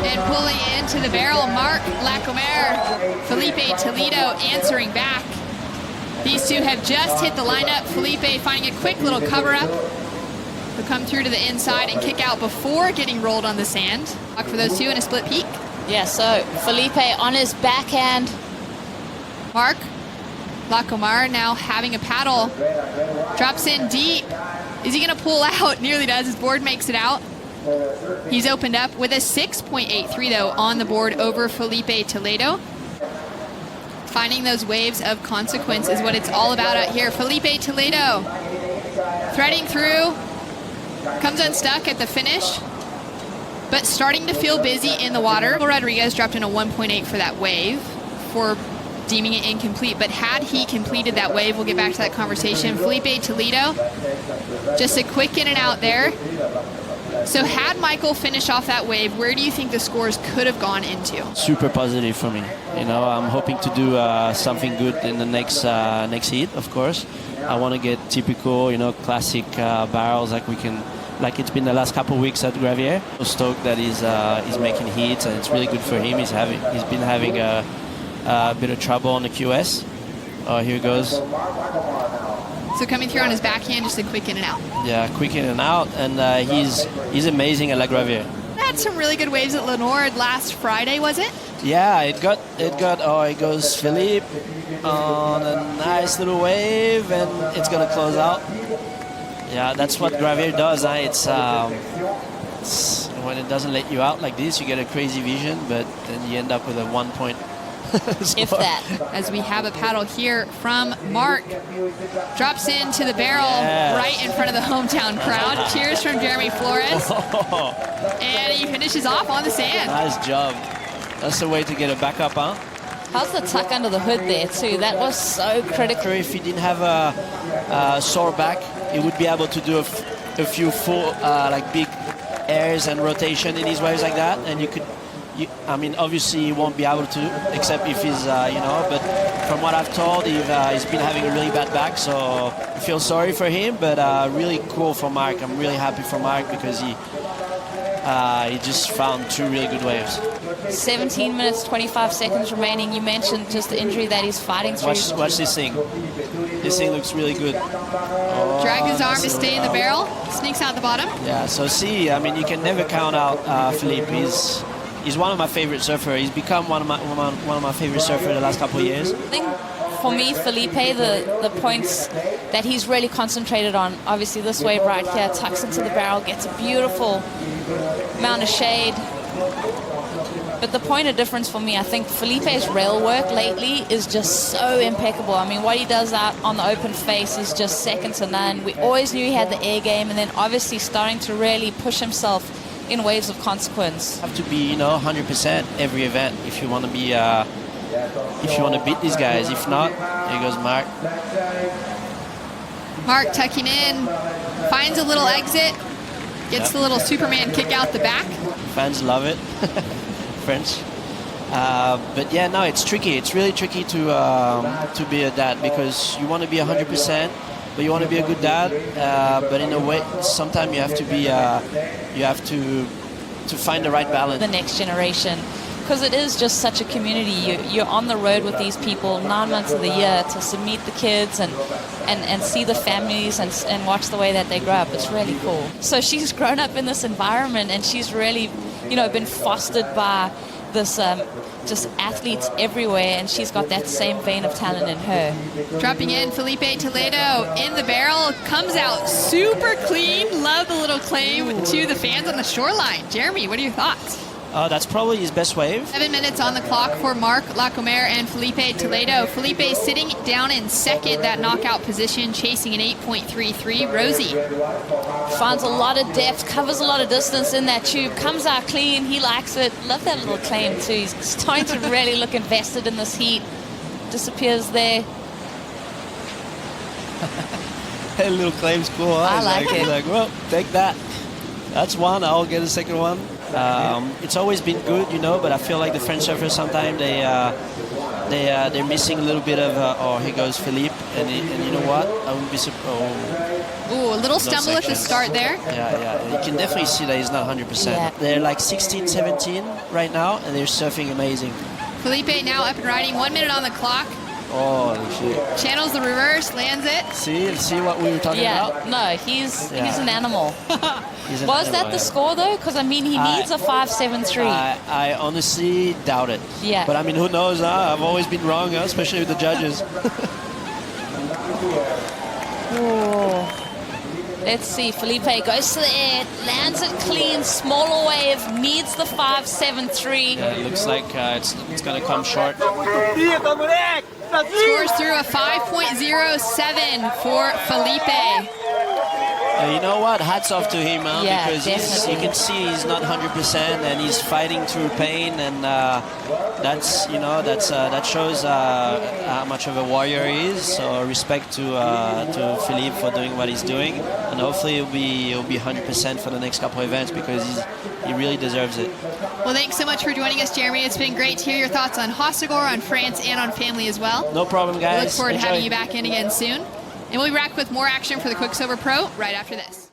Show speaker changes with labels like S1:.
S1: And pulling into the barrel, Marc Lacomare, Filipe Toledo answering back. These two have just hit the lineup. Filipe finding a quick little cover-up. He'll come through to the inside and kick out before getting rolled on the sand. Look for those two in a split peak.
S2: Yeah, so Filipe on his backhand.
S1: Marc Lacomare now having a paddle. Drops in deep. Is he going to pull out? Nearly does. His board makes it out. He's opened up with a 6.83, though, on the board over Filipe Toledo. Finding those waves of consequence is what it's all about out here. Filipe Toledo threading through. Comes unstuck at the finish, but starting to feel busy in the water. Rodriguez dropped in a 1.8 for that wave for deeming it incomplete, but had he completed that wave, we'll get back to that conversation. Filipe Toledo, just a quick in and out there. So had Michael finish off that wave, where do you think the scores could have gone into?
S3: Super positive for me. You know, I'm hoping to do something good in the next heat, of course. I want to get typical, you know, classic barrels like it's been the last couple of weeks at Gravier. So stoked that he's making heats, and it's really good for him. He's been having a bit of trouble on the QS. Oh, here goes.
S1: So coming through on his backhand, just a quick in and out.
S3: Yeah, quick in and out, and he's amazing at La Gravier.
S1: Had some really good waves at Lenord last Friday, was it?
S3: Yeah, it got. Oh, it goes Philippe on a nice little wave, and it's gonna close out. Yeah, that's what Gravier does. It's when it doesn't let you out like this, you get a crazy vision, but then you end up with a 1 point.
S2: If that.
S1: As we have a paddle here from Marc. Drops into the barrel right in front of the hometown crowd. Cheers from Jeremy Flores. And he finishes off on the sand.
S3: Nice job. That's the way to get a backup, huh?
S2: How's the tuck under the hood there too? That was so critical.
S3: If he didn't have a sore back, he would be able to do a few full, like big airs and rotation in his waves like that, and you could. I mean, obviously he won't be able to, except if he's, you know, but from what I've told, he's been having a really bad back, so I feel sorry for him, but really cool for Marc. I'm really happy for Marc because he just found two really good waves.
S2: 17 minutes, 25 seconds remaining. You mentioned just the injury that he's fighting through.
S3: Watch this thing. This thing looks really good. Oh,
S1: drag his arm to stay in the barrel. Sneaks out the bottom.
S3: Yeah, so see, I mean, you can never count out Philippe. He's one of my favorite surfers. He's become one of my favorite surfers the last couple of years.
S2: I think for me, Filipe, the points that he's really concentrated on, obviously this wave right here, tucks into the barrel, gets a beautiful amount of shade. But the point of difference for me, I think Felipe's rail work lately is just so impeccable. I mean, what he does out on the open face is just second to none. We always knew he had the air game, and then obviously starting to really push himself in waves of consequence.
S3: You have to be, you know, 100% every event if you want to be, if you want to beat these guys. If not, here goes Marc.
S1: Marc tucking in, finds a little exit, gets the little Superman kick out the back.
S3: Fans love it, French. But yeah, no, it's tricky. It's really tricky to be a dad because you want to be 100%. But you want to be a good dad, but in a way, sometimes you have to be, you have to find the right balance.
S2: The next generation, because it is just such a community. You're on the road with these people 9 months of the year to meet the kids and see the families and watch the way that they grow up. It's really cool. So she's grown up in this environment, and she's really, you know, been fostered by this just athletes everywhere, and she's got that same vein of talent in her.
S1: Dropping in, Filipe Toledo in the barrel, comes out super clean. Love the little claim to the fans on the shoreline. Jeremy, what are your thoughts?
S3: That's probably his best wave.
S1: 7 minutes on the clock for Marc Lacomare and Filipe Toledo. Filipe sitting down in second, that knockout position, chasing an 8.33. Rosie.
S2: Finds a lot of depth, covers a lot of distance in that tube, comes out clean, he likes it. Love that little claim too. He's starting to really look invested in this heat. Disappears there.
S3: That little claim's cool, huh?
S2: I like it.
S3: He's like, well, take that. That's one, I'll get a second one. It's always been good, you know, but I feel like the French surfers sometimes they're missing a little bit of. Oh, here goes Philippe, and you know what? I wouldn't be surprised.
S1: Ooh, a little stumble at the
S3: sections.
S1: start there.
S3: Yeah. You can definitely see that he's not 100%.
S2: Yeah.
S3: They're like 16, 17 right now, and they're surfing amazing.
S1: Filipe now up and riding, 1 minute on the clock.
S3: Holy shit.
S1: Channels the reverse, lands it.
S3: See what we were talking about?
S2: No, he's an animal.
S3: He's an
S2: Was
S3: animal,
S2: that the score though? Because I mean, he needs a 5.73.
S3: I honestly doubt it.
S2: Yeah.
S3: But I mean, who knows? Huh? I've always been wrong, huh? Especially with the judges.
S2: Oh. Let's see. Filipe goes to the air, lands it clean, smaller wave, needs the 5.73.
S3: Yeah, it looks like it's going to come short.
S1: Scores through a 5.07 for Filipe.
S3: You know what? Hats off to him, huh?
S2: Yeah,
S3: because you can see he's not 100% and he's fighting through pain, and that shows how much of a warrior he is. So respect to Philippe for doing what he's doing, and hopefully he'll be 100% for the next couple of events because he really deserves it.
S1: Well, thanks so much for joining us, Jeremy. It's been great to hear your thoughts on Hossegor, on France, and on family as well.
S3: No problem, guys.
S1: We look forward to
S3: Enjoy.
S1: having you back in again soon. And we'll be back with more action for the Quiksilver Pro right after this.